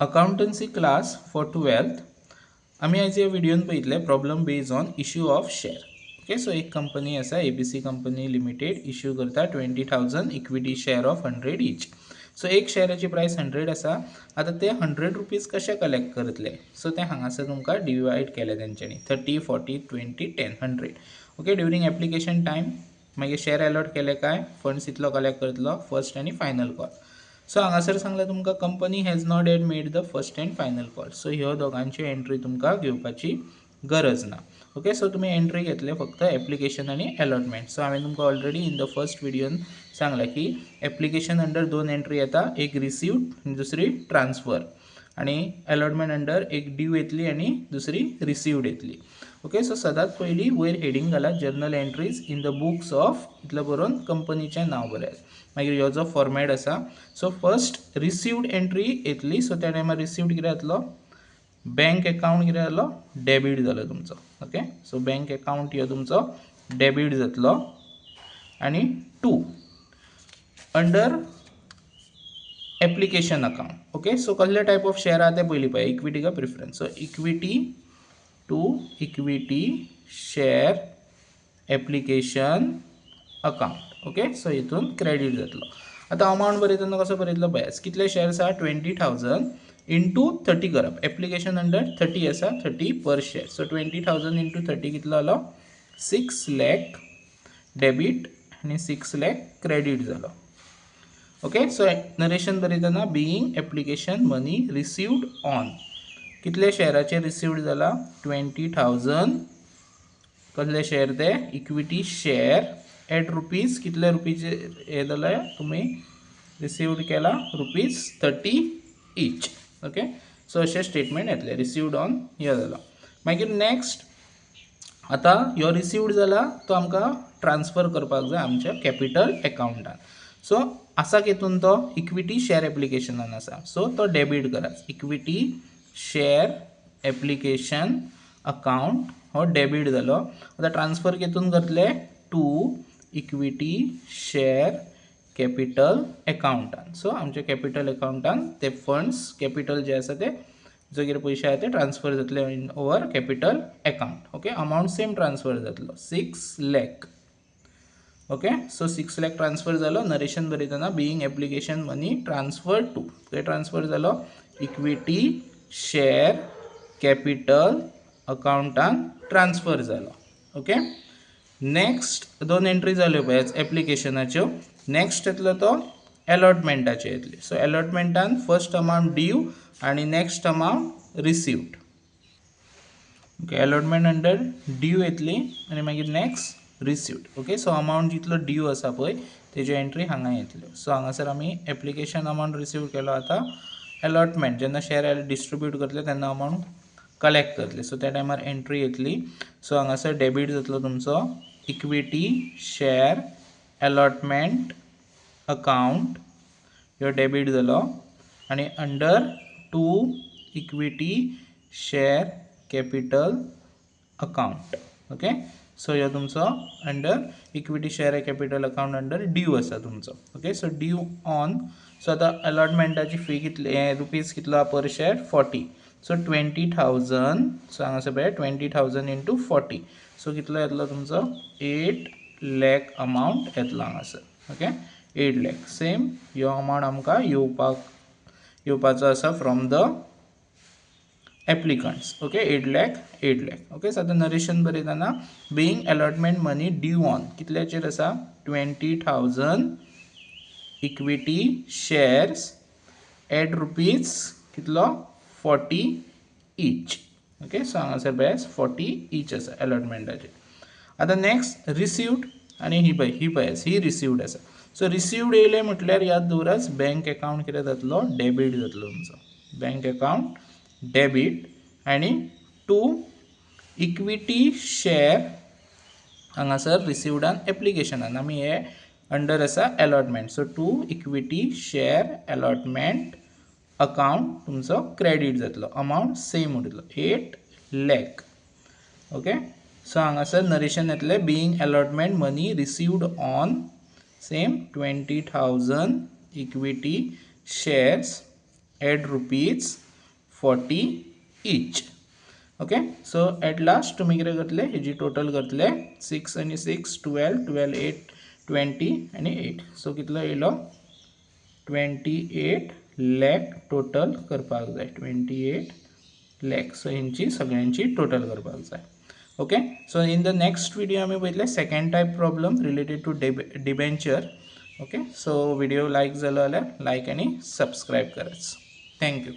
Accountancy class for 12th आम्ही आज या व्हिडिओन पळयतले problem based on issue of share. Okay, so एक कंपनी आसा ABC कंपनी लिमिटेड इश्यू करता 20,000 equity share of 100 each. So एक शेअराची प्राइस 100 आसा. आता ते 100 रुपीज कशे कलेक्ट करतले, सो ते हांगासर तुमकां डिवायड केले तेंच्यांनी 30, 40, 20, 10, 100. ओके, ड्युरिंग एप्लिकेशन टाइम मागीर शेअर अलॉट केले काय फंड्स इतलो कलेक्ट करतलो फर्स्ट आनी फायनल कॉल. सो हांगासर सांगला तुमकां company has not at made the first end final call. So ह्यो दोगांची एंट्री तुमकां घेवपाची गरज ना. ओके, सो तुम्ही एंट्री घेतले फक्त एप्लिकेशन आनी अलॉटमेंट. सो हांवें तुमकां ऑलरेडी इन द फर्स्ट व्हिडिओन सांगला की एप्लिकेशन अंडर 2 एंट्री येता, एक रिसिव्ड दुसरी ट्रान्सफर, आणि अलॉटमेंट अंडर एक ड्यू येतली आणि दुसरी रिसिव्ड येतली. ओके, सो सदांच पयली वयर हेडिंग घाला journal entries in the books of इतलो बरोवन कंपनीचें नांव बरें. मागीर ह्यो जो फॉर्मॅट आसा, सो फर्स्ट रिसिव्ड एंट्री येतली. सो त्या टायमार रिसिव्ड कितें जातलो, बँक अकाउंट कितें जालो, डेबीट जालो तुमचो. ओके, सो बँक अकाउंट ह्यो तुमचो डेबीट जातलो. आनी 2 under application account. Okay, so कसले टायप ऑफ शेअर आहा ते पयलीं पळय, इक्विटी का preference. So equity to equity share application account. Okay, so हितून क्रेडिट जातलो. आता अमाउंट बरयतना कसो बरयतलो पळयात, कितले शेअर्स आहा 20,000 इंटू 30 करप. एप्लिकेशन अंडर 30 आसा, 30 पर शेअर. सो 20,000 इंटू 30 कितलो जालो, 6 लाख डेबिट आणि 6 लाख क्रेडिट जालो. ओके, सो नरेशन बरयतना being application money received on कितले शेअराचे रिसिव्ड जाला 20,000. कसले शेअर ते इक्विटी शेअर एट रुपीज कितले रुपीचे हे जाले तुम्ही रिसिव्ड केला ₹30 ईच. ओके, सो अशें स्टेटमेंट येतले रिसिव्ड ऑन हे जालो. मागीर नेक्स्ट आता ह्यो रिसिव्ड जाला तो आमकां ट्रान्सफर करपाक जाय आमच्या कॅपिटल अकाउंटान. सो आसा कितून तो इक्विटी शेअर एप्लिकेशनान आसा, सो तो डेबिट करात. इक्विटी शेअर एप्लिकेशन अकाउंट हो डेबिट जालो. आता ट्रान्सफर कितून करतले, टू इक्विटी शेअर कॅपिटल अकाउंटान. सो आमच्या कॅपिटल अकाउंटान ते फंड्स कॅपिटल जे आसा ते जो कितें पयशे आहा ते ट्रान्सफर जातले over capital account. Okay, amount same transfer जातलो 6 lakh. Okay, so 6 lakh transfer जालो. नरेशन बरयतना being application money transfer to ते ट्रान्सफर जालो इक्विटी शेअर कॅपिटल अकाउंटान ट्रान्सफर जालो. ओके, नेक्स्ट 2 एंट्री जाल्यो पळय एप्लिकेशनाच्यो. नेक्स्ट येतलो तो अलॉटमेंटाचे येतली. सो अलॉटमेंटान फर्स्ट अमाउंट ड्यू आणि next amount received. Okay, allotment under due येतली आणि मागीर next received. Okay, so amount जितलो ड्यू आसा पळय तेजी एंट्री हांगा येतल्यो. सो हांगासर आमी एप्लिकेशन अमाउंट रिसीव केलो. आता अलॉटमेंट जेन्ना शेअर डिस्ट्रीब्यूट करतले तेन्ना अमाउंट कलेक्ट करतले, सो त्या टायमार एंट्री येतली. सो हांगासर डेबिट जातलो तुमचो इक्विटी शेअर अलॉटमेंट अकाउंट ह्यो डेबिट जालो. आणि under 2 equity share capital account. Okay, so ह्यो तुमचो under equity share capital account under due आसा तुमचो. Okay, so due on. So आता अलॉटमेंटाची फी कितले रुपीज कितलो पर शेअर 40. सो 20,000. सो हांगासर पळय 20,000 इंटू 40. सो कितलो येतलो तुमचो 8 लाख अमाउंट येतलो हांगासर. ओके, 8 लाख. सेम ह्यो अमाउंट आमकां येवपाचो आसा from the applicants. Okay, 8 lakh. Okay, so आता नरेशन बरयतना being allotment money due on कितल्याचेर आसा 20,000 इक्विटी शेअर्स एट रुपीज कितलो 40 ईच. ओके, सो हांगासर पळय 40 ईच आसा अलॉटमेंटाचेर. आता नेक्स्ट रिसिव्ड आणि ही पळय ही रिसिव्ड आसा. सो रिसिव्ड येयले म्हटल्यार याद दवरात बँक अकाउंट कितें जातलो डेबिट जातलो तुमचो. बँक अकाउंट डेबिट आणि 2 इक्विटी शेअर हांगासर रिसिव्डान एप्लिकेशनान आमी हे अंडर आसा allotment. So 2 equity share allotment account तुमचो क्रेडिट जातलो. अमाउंट सेम उरतलो 8 लाख. ओके, सो हांगासर नरेशन येतले being allotment money received on same 20,000 equity shares at ₹40 each. Okay so at last तुमी कितें करतले हेजी टोटल करतले 6 आणि 6 12 12 8 20 आणि 8 सो कितलो येयलो 28 lakh टोटल करपाक जाय 28 lakh सो हेंची सगळ्यांची टोटल करपाक जाय. Okay so in the next video आमी पळयतले second type problem related to debenture. Okay so video like जालो जाल्यार लायक आनी सबस्क्रायब करात. थँक्यू.